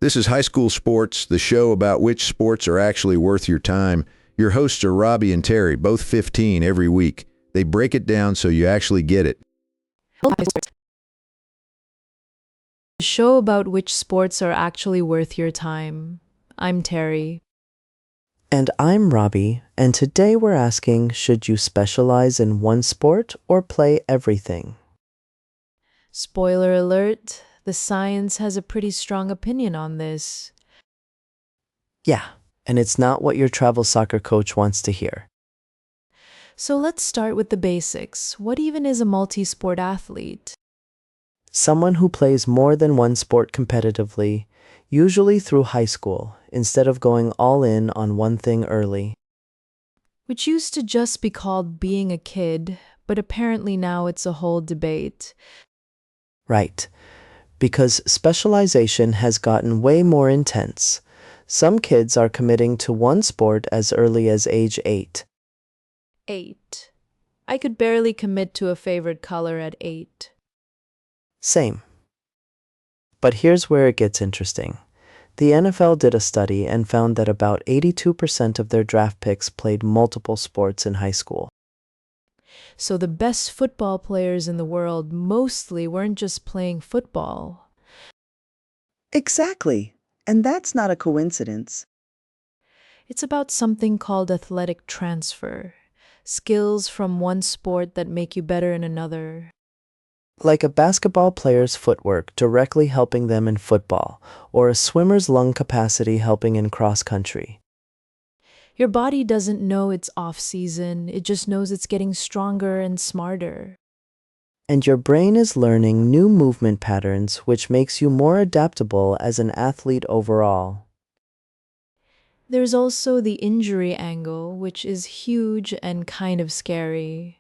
This is High School Sports, the show about which sports are actually worth your time. Your hosts are Robbie and Terry, both 15 every week. They break it down so you actually get it. The show about which sports are actually worth your time. I'm Terry. And I'm Robbie, and today we're asking, should you specialize in one sport or play everything? Spoiler alert, the science has a pretty strong opinion on this. Yeah, and it's not what your travel soccer coach wants to hear. So let's start with the basics. What even is a multi-sport athlete? Someone who plays more than one sport competitively, usually through high school, instead of going all in on one thing early. Which used to just be called being a kid, but apparently now it's a whole debate. Right, because specialization has gotten way more intense. Some kids are committing to one sport as early as age 8. 8. I could barely commit to a favorite color at 8. Same. But here's where it gets interesting. The NFL did a study and found that about 82% of their draft picks played multiple sports in high school. So the best football players in the world mostly weren't just playing football. Exactly. And that's not a coincidence. It's about something called athletic transfer. Skills from one sport that make you better in another. Like a basketball player's footwork directly helping them in football, or a swimmer's lung capacity helping in cross country. Your body doesn't know it's off-season, it just knows it's getting stronger and smarter. And your brain is learning new movement patterns, which makes you more adaptable as an athlete overall. There's also the injury angle, which is huge and kind of scary.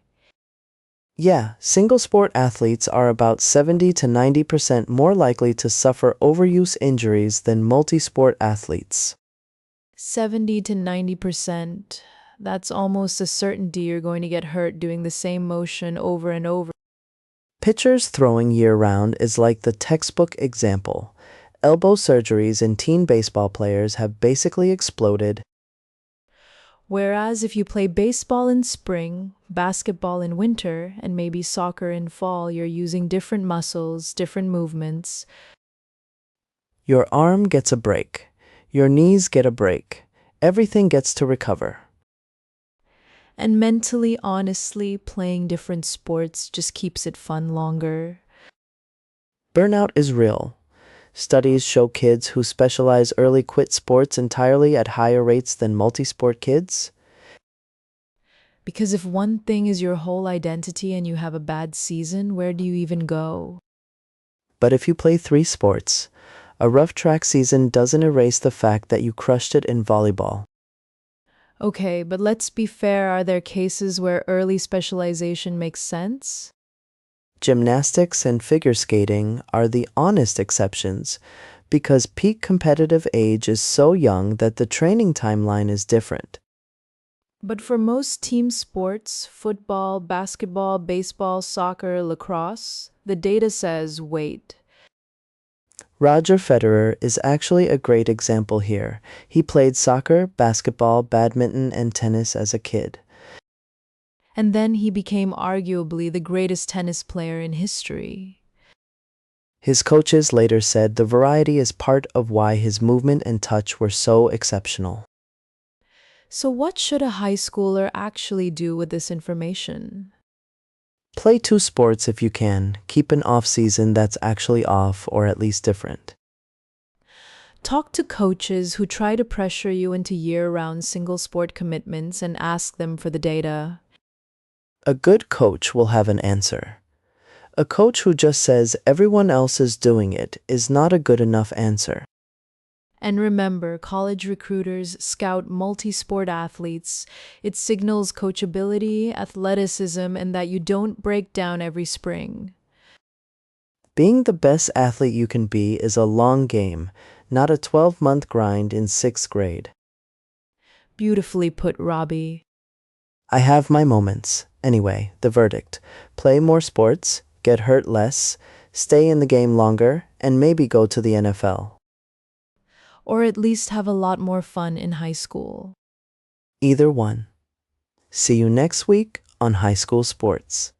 Yeah, single-sport athletes are about 70 to 90% more likely to suffer overuse injuries than multi-sport athletes. 70 to 90%. That's almost a certainty you're going to get hurt doing the same motion over and over. Pitchers throwing year-round is like the textbook example. Elbow surgeries in teen baseball players have basically exploded. Whereas if you play baseball in spring, basketball in winter, and maybe soccer in fall, you're using different muscles, different movements. Your arm gets a break. Your knees get a break. Everything gets to recover. And mentally, honestly, playing different sports just keeps it fun longer. Burnout is real. Studies show kids who specialize early quit sports entirely at higher rates than multi-sport kids. Because if one thing is your whole identity and you have a bad season, where do you even go? But if you play 3 sports, a rough track season doesn't erase the fact that you crushed it in volleyball. Okay, but let's be fair, are there cases where early specialization makes sense? Gymnastics and figure skating are the honest exceptions because peak competitive age is so young that the training timeline is different. But for most team sports, football, basketball, baseball, soccer, lacrosse, the data says wait. Roger Federer is actually a great example here. He played soccer, basketball, badminton, and tennis as a kid. And then he became arguably the greatest tennis player in history. His coaches later said the variety is part of why his movement and touch were so exceptional. So what should a high schooler actually do with this information? Play 2 sports if you can. Keep an off-season that's actually off or at least different. Talk to coaches who try to pressure you into year-round single-sport commitments and ask them for the data. A good coach will have an answer. A coach who just says everyone else is doing it is not a good enough answer. And remember, college recruiters scout multi-sport athletes. It signals coachability, athleticism, and that you don't break down every spring. Being the best athlete you can be is a long game, not a 12-month grind in 6th grade. Beautifully put, Robbie. I have my moments. Anyway, the verdict: play more sports, get hurt less, stay in the game longer, and maybe go to the NFL. or at least have a lot more fun in high school. Either one. See you next week on High School Sports.